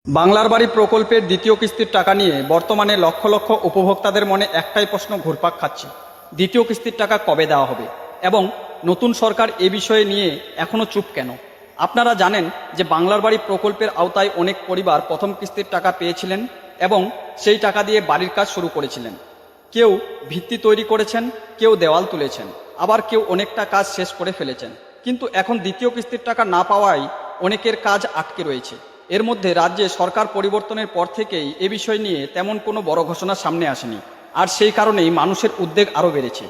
বাংলার বাড়ি প্রকল্পের দ্বিতীয় কিস্তির টাকা নিয়ে বর্তমানে লক্ষ লক্ষ উপভোক্তাদের মনে একটাই প্রশ্ন ঘুরপাক খাচ্ছে, দ্বিতীয় কিস্তির টাকা কবে দেওয়া হবে এবং নতুন সরকার এ বিষয়ে নিয়ে এখনও চুপ কেন? আপনারা জানেন যে বাংলার বাড়ি প্রকল্পের আওতায় অনেক পরিবার প্রথম কিস্তির টাকা পেয়েছিলেন এবং সেই টাকা দিয়ে বাড়ির কাজ শুরু করেছিলেন। কেউ ভিত্তি তৈরি করেছেন, কেউ দেওয়াল তুলেছেন, আবার কেউ অনেকটা কাজ শেষ করে ফেলেছেন। কিন্তু এখন দ্বিতীয় কিস্তির টাকা না পাওয়ায় অনেকের কাজ আটকে রয়েছে। এর মধ্যে রাজ্যে সরকার পরিবর্তনের পর থেকেই এ বিষয় নিয়ে তেমন কোনো বড় ঘোষণা সামনে আসেনি, আর সেই কারণেই মানুষের উদ্বেগ আরও বেড়েছে।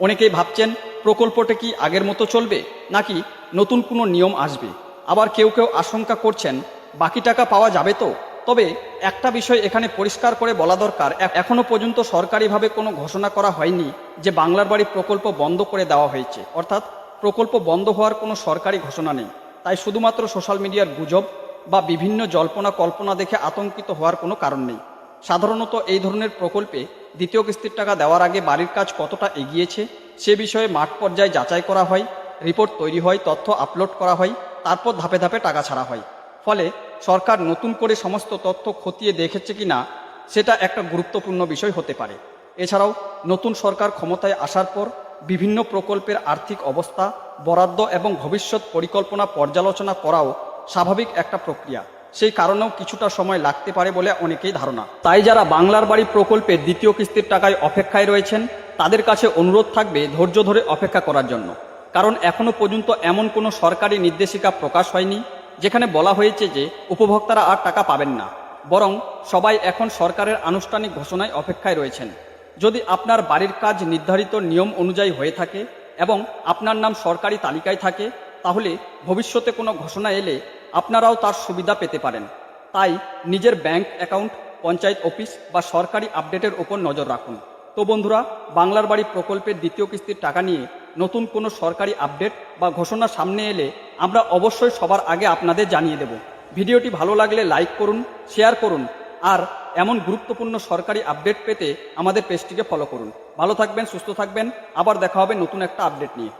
অনেকেই ভাবছেন প্রকল্পটা কি আগের মতো চলবে নাকি নতুন কোনো নিয়ম আসবে। আবার কেউ কেউ আশঙ্কা করছেন বাকি টাকা পাওয়া যাবে তো। তবে একটা বিষয় এখানে পরিষ্কার করে বলা দরকার, এখনো পর্যন্ত সরকারিভাবে কোনো ঘোষণা করা হয়নি যে বাংলার বাড়ি প্রকল্প বন্ধ করে দেওয়া হয়েছে, অর্থাৎ প্রকল্প বন্ধ হওয়ার কোনো সরকারি ঘোষণা নেই। তাই শুধুমাত্র সোশ্যাল মিডিয়ার গুজব বা বিভিন্ন জল্পনা কল্পনা দেখে আতঙ্কিত হওয়ার কোনো কারণ নেই। সাধারণত এই ধরনের প্রকল্পে দ্বিতীয় কিস্তির টাকা দেওয়ার আগে বাড়ির কাজ কতটা এগিয়েছে সে বিষয়ে মাঠ পর্যায়ে যাচাই করা হয়, রিপোর্ট তৈরি হয়, তথ্য আপলোড করা হয়, তারপর ধাপে ধাপে টাকা ছাড়া হয়। ফলে সরকার নতুন করে সমস্ত তথ্য খতিয়ে দেখেছে কিনা সেটা একটা গুরুত্বপূর্ণ বিষয় হতে পারে। এছাড়াও নতুন সরকার ক্ষমতায় আসার পর বিভিন্ন প্রকল্পের আর্থিক অবস্থা, বরাদ্দ এবং ভবিষ্যৎ পরিকল্পনা পর্যালোচনা করাও স্বাভাবিক একটা প্রক্রিয়া। সেই কারণেও কিছুটা সময় লাগতে পারে বলে অনেকেই ধারণা। তাই যারা বাংলার বাড়ি প্রকল্পের দ্বিতীয় কিস্তির টাকায় অপেক্ষায় রয়েছেন তাদের কাছে অনুরোধ থাকবে ধৈর্য ধরে অপেক্ষা করার জন্য। কারণ এখনো পর্যন্ত এমন কোনো সরকারি নির্দেশিকা প্রকাশ হয়নি যেখানে বলা হয়েছে যে উপভোক্তারা আর টাকা পাবেন না, বরং সবাই এখন সরকারের আনুষ্ঠানিক ঘোষণায় অপেক্ষায় রয়েছেন। যদি আপনার বাড়ির কাজ নির্ধারিত নিয়ম অনুযায়ী হয়ে থাকে এবং আপনার নাম সরকারি তালিকায় থাকে তাহলে ভবিষ্যতে কোনো ঘোষণা এলে আপনারাও তার সুবিধা পেতে পারেন। তাই নিজের ব্যাংক অ্যাকাউন্ট, পঞ্চায়েত অফিস বা সরকারি আপডেটের ওপর নজর রাখুন। তো বন্ধুরা, বাংলার বাড়ি প্রকল্পের দ্বিতীয় কিস্তির টাকা নিয়ে নতুন কোনো সরকারি আপডেট বা ঘোষণা সামনে এলে আমরা অবশ্যই সবার আগে আপনাদের জানিয়ে দেব। ভিডিওটি ভালো লাগলে লাইক করুন, শেয়ার করুন, আর এমন গুরুত্বপূর্ণ সরকারি আপডেট পেতে আমাদের পেজটিকে ফলো করুন। ভালো থাকবেন, সুস্থ থাকবেন, আবার দেখা হবে নতুন একটা আপডেট নিয়ে।